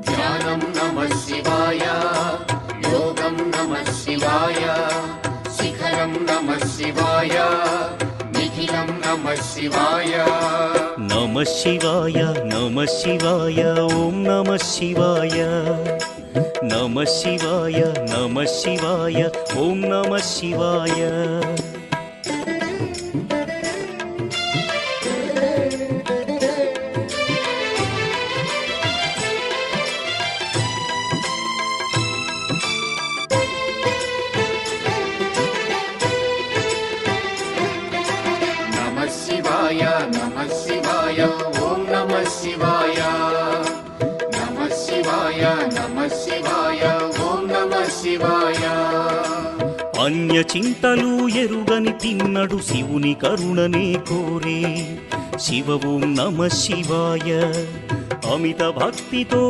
ध्यानं नमः शिवाय योगं नमः शिवाय शिखरं नमः शिवाय निखिलं नमः शिवाय नमः शिवाय नमः शिवाय ओम नमः शिवाय नमः शिवाय नमः शिवाय ओम नमः शिवाय नमः शिवाय ओम नमः शिवाय नमः शिवाय ओम नमः शिवाय अन्य చింతలు ఎరుగని తిన్నడు శివుని కరుణనే కోరే శివ ఓం నమః శివాయ అమిత భక్తితో